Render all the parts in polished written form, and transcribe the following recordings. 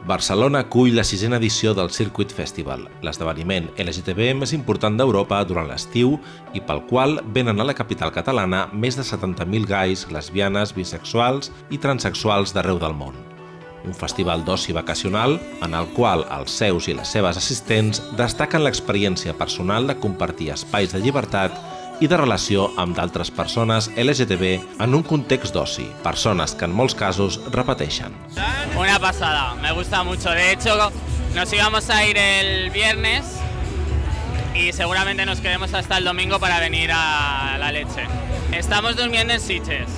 Barcelona acull la 6a edició del Circuit Festival, l'esdeveniment LGTB més important d'Europa durant l'estiu i pel qual venen a la capital catalana més de 70.000 gais, lesbianes, bisexuals i transexuals d'arreu del món. Un festival d'oci vacacional en el qual els seus i les seves assistents destaquen l'experiència personal de compartir espais de llibertat i de relació amb d'altres persones LGTB en un context d'oci, persones que en molts casos repeteixen. Una pasada, me gusta mucho. De hecho, nos íbamos a ir el viernes y seguramente nos quedemos hasta el domingo para venir a La Leche. Estamos durmiendo en Sitges.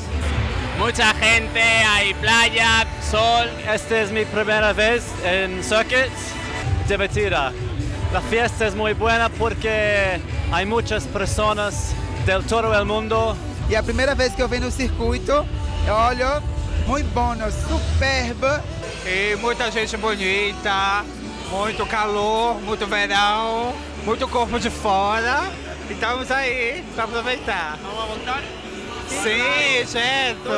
Mucha gente, hay playa, sol. Esta es mi primera vez en Circuits, divertida. La fiesta es muy buena porque hay muchas personas del todo el mundo. E a primeira vez que eu venho no circuito, olha, muito bom, superbo. E muita gente bonita, muito calor, muito verão, muito corpo de fora. E estamos aí para aproveitar. Vamos voltar? Sí, certo.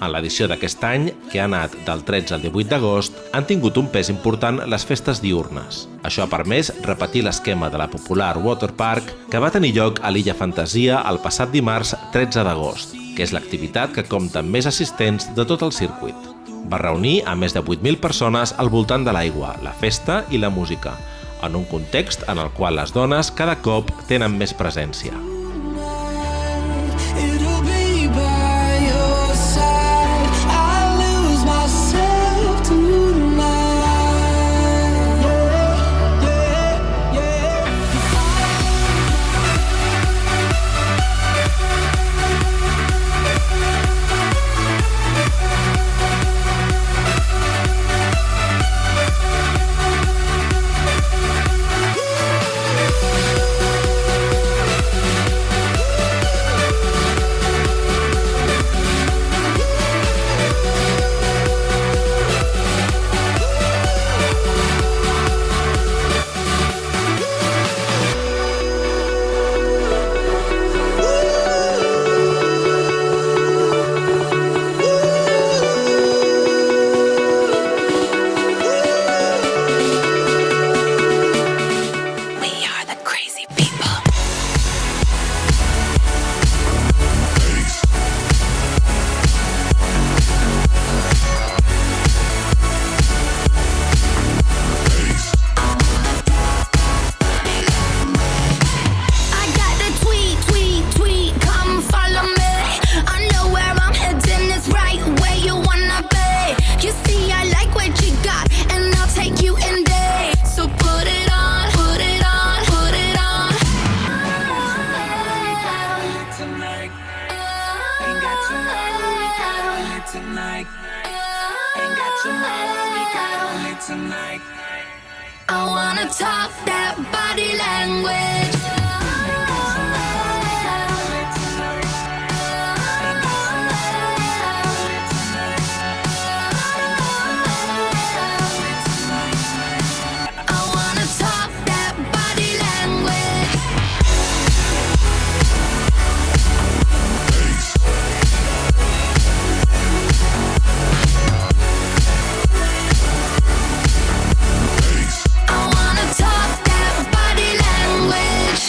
En l'edició d'aquest any, que ha anat del 13 al 18 d'agost, han tingut un pes important les festes diürnes. Això ha permès repetir l'esquema de la popular Waterpark que va tenir lloc a l'Illa Fantasia el passat dimarts 13 d'agost, que és l'activitat que compta amb més assistents de tot el circuit. Va reunir a més de 8.000 persones al voltant de l'aigua, la festa i la música, en un context en el qual les dones cada cop tenen més presència. I wanna talk that body language. I wanna talk that body language.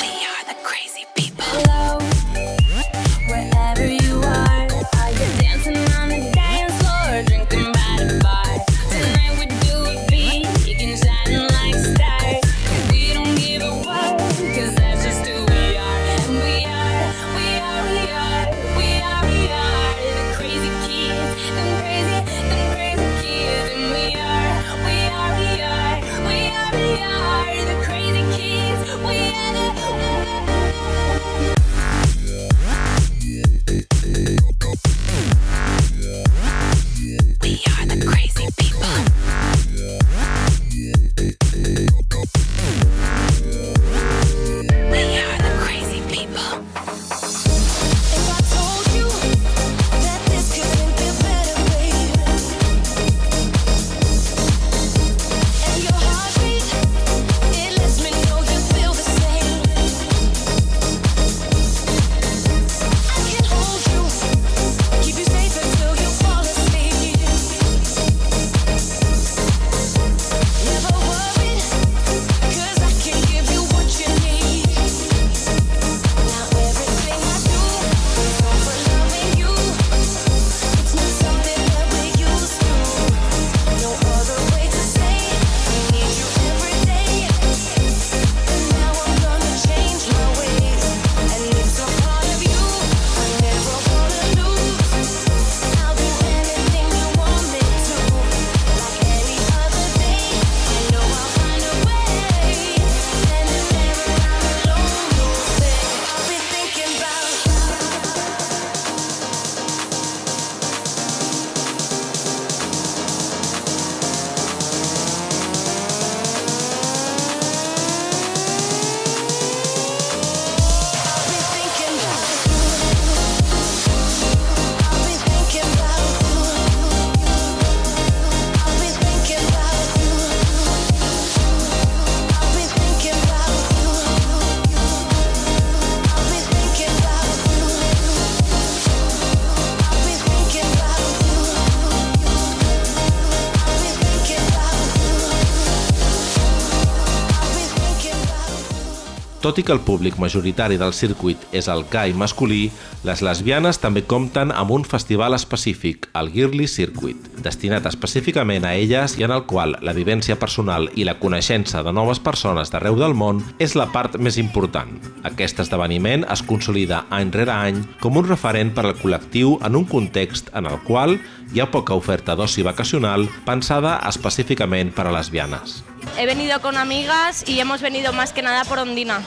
Tot i que el públic majoritari del circuit és el gai masculí, les lesbianes també compten amb un festival específic, el Girly Circuit, destinat específicament a elles i en el qual la vivència personal i la coneixença de noves persones d'arreu del món és la part més important. Aquest esdeveniment es consolida any rere any com un referent per al col·lectiu en un context en el qual hi ha poca oferta d'oci vacacional pensada específicament per a lesbianes. He venido con amigas y hemos venido más que nada por Ondina,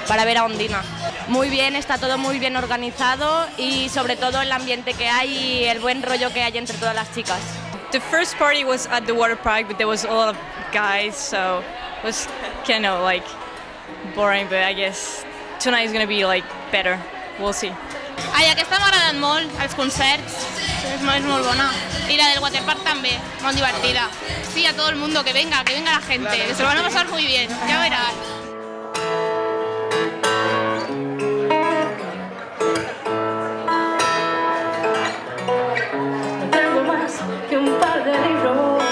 para ver a Ondina. Muy bien, está todo muy bien organizado y sobre todo el ambiente que hay y el buen rollo que hay entre todas las chicas. The first party was at the water park, but there was a lot of guys, so it was kind of like boring, but I guess tonight is going to be like better. We'll see. Ai, aquesta m'ha agradat molt, els concerts, és molt bona. I la del waterpark també, molt divertida. Sí, a todo el mundo, que venga la gente, que se lo van a pasar muy bien, ya verás. Tengo más que un par de libros,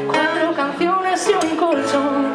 4 canciones y un colchón.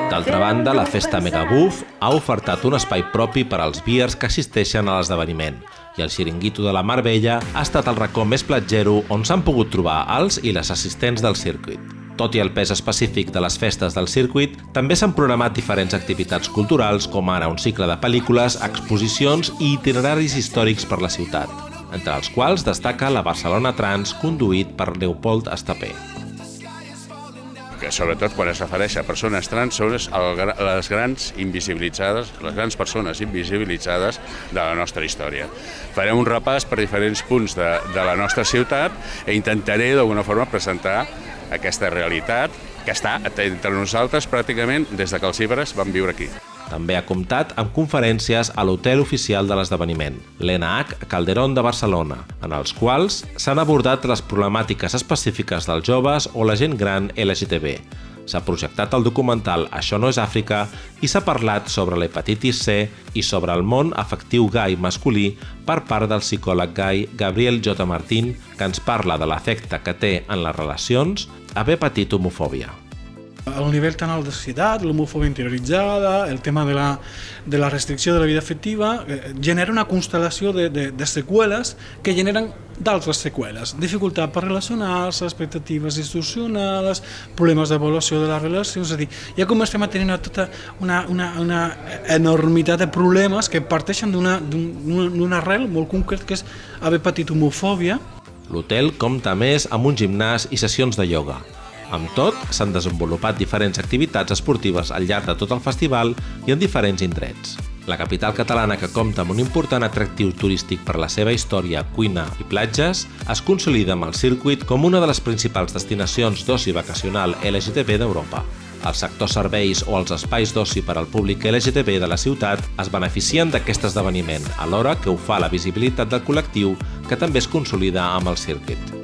D'altra banda, la festa Megabuff ha ofertat un espai propi per als biers que assisteixen a l'esdeveniment i el xiringuito de la Mar Bella ha estat el racó més platgero on s'han pogut trobar els i les assistents del circuit. Tot i el pes específic de les festes del circuit, també s'han programat diferents activitats culturals com ara un cicle de pel·lícules, exposicions i itineraris històrics per la ciutat, entre els quals destaca la Barcelona Trans conduït per Leopold Estapé. Que sobretot quan es refereix a persones trans són les grans invisibilitzades, les grans persones invisibilitzades de la nostra història. Farem un repàs per diferents punts de la nostra ciutat i intentaré d'alguna forma presentar aquesta realitat que està entre nosaltres pràcticament des que els llibres van viure aquí. També ha comptat amb conferències a l'hotel oficial de l'esdeveniment, l'ENAH Calderón de Barcelona, en els quals s'han abordat les problemàtiques específiques dels joves o la gent gran LGTB. S'ha projectat el documental Això no és Àfrica i s'ha parlat sobre l'hepatitis C i sobre el món afectiu gai masculí per part del psicòleg gai Gabriel J. Martín, que ens parla de l'efecte que té en les relacions haver patit homofòbia. El nivell tan alt de societat, l'homofòbia interioritzada, el tema de la restricció de la vida afectiva, genera una constel·lació de seqüeles que generen d'altres seqüeles. Dificultat per relacionar-se, expectatives distorsionades, problemes d'avaluació de les relacions, és a dir, ja comencem a tenir tota una enormitat de problemes que parteixen d'un arrel molt concret que és haver patit homofòbia. L'hotel compta a més amb un gimnàs i sessions de ioga. Amb tot, s'han desenvolupat diferents activitats esportives al llarg de tot el festival i en diferents indrets. La capital catalana, que compta amb un important atractiu turístic per la seva història, cuina i platges, es consolida amb el circuit com una de les principals destinacions d'oci vacacional LGTB d'Europa. El sector serveis o els espais d'oci per al públic LGTB de la ciutat es beneficien d'aquest esdeveniment, alhora que ho fa la visibilitat del col·lectiu, que també es consolida amb el circuit.